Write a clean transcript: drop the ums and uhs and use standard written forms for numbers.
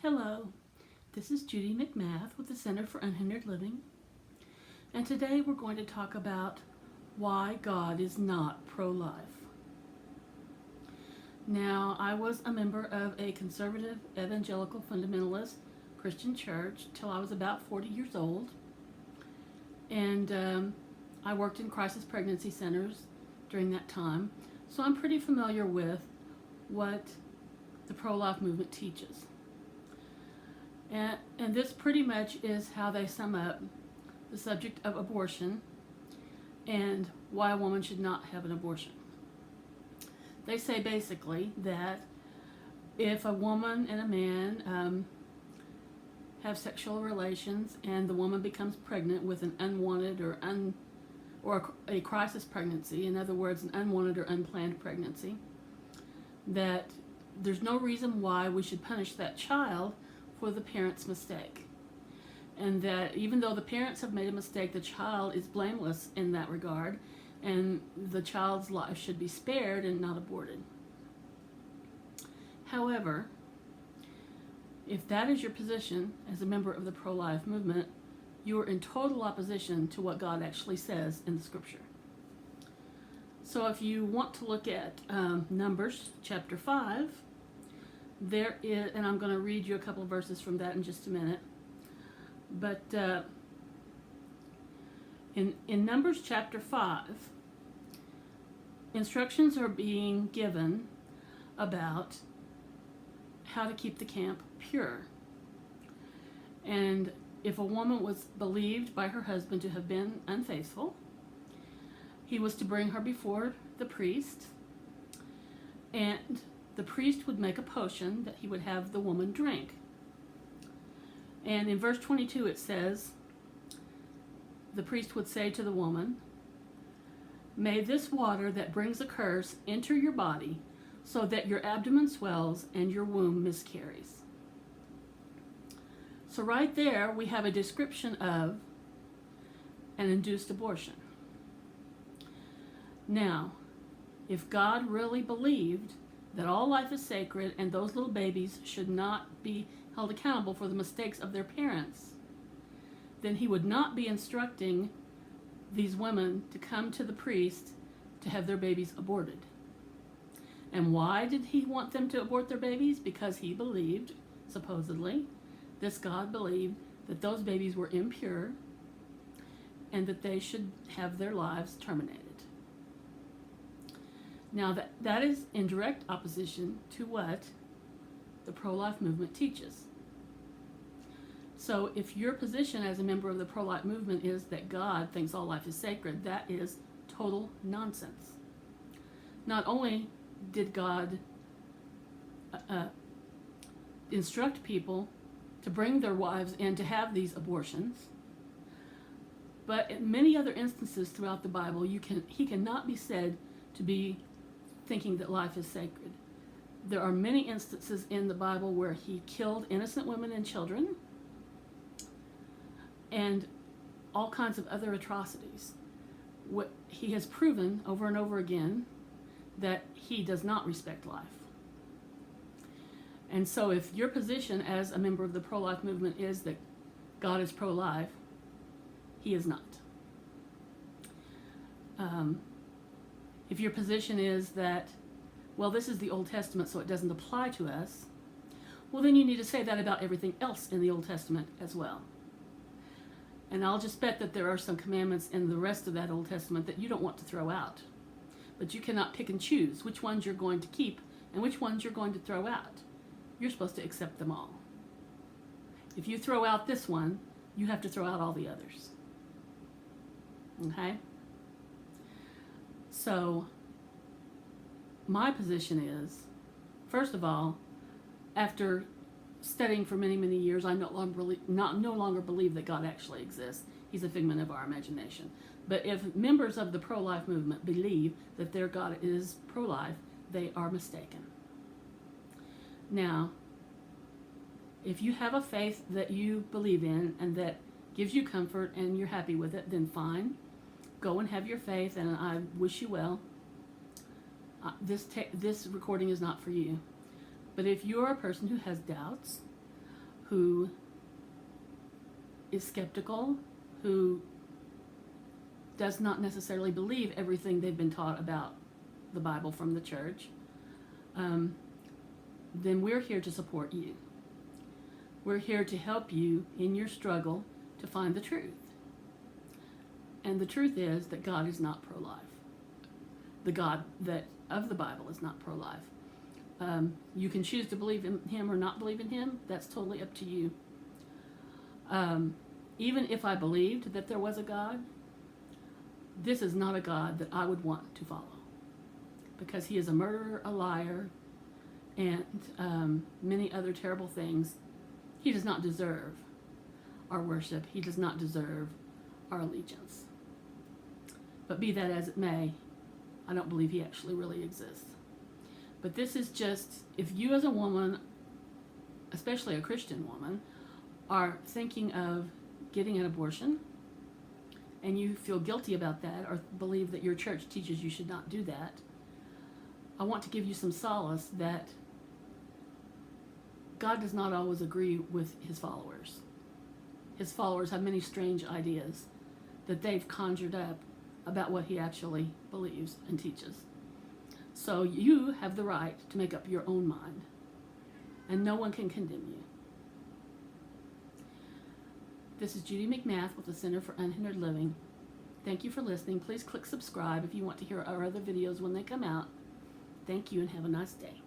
Hello, this is Judy McMath with the Center for Unhindered Living, and today we're going to talk about why God is not pro-life. Now, I was a member of a conservative evangelical fundamentalist Christian church till I was about 40 years old, and I worked in crisis pregnancy centers during that time, so I'm pretty familiar with what the pro-life movement teaches. And this pretty much is how they sum up the subject of abortion and why a woman should not have an abortion. They say basically that if a woman and a man have sexual relations and the woman becomes pregnant with an unwanted or a crisis pregnancy, in other words, an unwanted or unplanned pregnancy, that there's no reason why we should punish that child for the parent's mistake. And that even though the parents have made a mistake, the child is blameless in that regard, and the child's life should be spared and not aborted. However, if that is your position as a member of the pro-life movement, you are in total opposition to what God actually says in the scripture. So if you want to look at Numbers chapter 5, there is, and I'm going to read you a couple of verses from that in just a minute, but in Numbers chapter 5, instructions are being given about how to keep the camp pure. And if a woman was believed by her husband to have been unfaithful, he was to bring her before the priest, and the priest would make a potion that he would have the woman drink. And in verse 22 it says, the priest would say to the woman, "May this water that brings a curse enter your body so that your abdomen swells and your womb miscarries." So right there we have a description of an induced abortion. Now, if God really believed that all life is sacred and those little babies should not be held accountable for the mistakes of their parents, then he would not be instructing these women to come to the priest to have their babies aborted. And why did he want them to abort their babies? Because he believed, supposedly, this God believed that those babies were impure and that they should have their lives terminated. Now that is in direct opposition to what the pro-life movement teaches. So if your position as a member of the pro-life movement is that God thinks all life is sacred, that is total nonsense. Not only did God instruct people to bring their wives in to have these abortions, but in many other instances throughout the Bible, he cannot be said to be thinking that life is sacred. There are many instances in the Bible where he killed innocent women and children and all kinds of other atrocities. He has proven over and over again that he does not respect life. And so if your position as a member of the pro-life movement is that God is pro-life, he is not. If your position is that, well, this is the Old Testament, so it doesn't apply to us, well, then you need to say that about everything else in the Old Testament as well. And I'll just bet that there are some commandments in the rest of that Old Testament that you don't want to throw out. But you cannot pick and choose which ones you're going to keep and which ones you're going to throw out. You're supposed to accept them all. If you throw out this one, you have to throw out all the others. Okay? So, my position is, first of all, after studying for many, many years, I no longer believe that God actually exists. He's a figment of our imagination. But if members of the pro-life movement believe that their God is pro-life, they are mistaken. Now, if you have a faith that you believe in and that gives you comfort and you're happy with it, then fine. Go and have your faith, and I wish you well. This recording is not for you. But if you're a person who has doubts, who is skeptical, who does not necessarily believe everything they've been taught about the Bible from the church, then we're here to support you. We're here to help you in your struggle to find the truth. And the truth is that God is not pro-life. The God that of the Bible is not pro-life. You can choose to believe in him or not believe in him. That's totally up to you. Even if I believed that there was a God, this is not a God that I would want to follow, because he is a murderer, a liar, and many other terrible things. He does not deserve our worship. He does not deserve our allegiance. But be that as it may, I don't believe he actually really exists. But this is just, if you as a woman, especially a Christian woman, are thinking of getting an abortion, and you feel guilty about that, or believe that your church teaches you should not do that, I want to give you some solace that God does not always agree with his followers. His followers have many strange ideas that they've conjured up about what he actually believes and teaches. So you have the right to make up your own mind, and no one can condemn you. This is Judy McMath with the Center for Unhindered Living. Thank you for listening. Please click subscribe if you want to hear our other videos when they come out. Thank you, and have a nice day.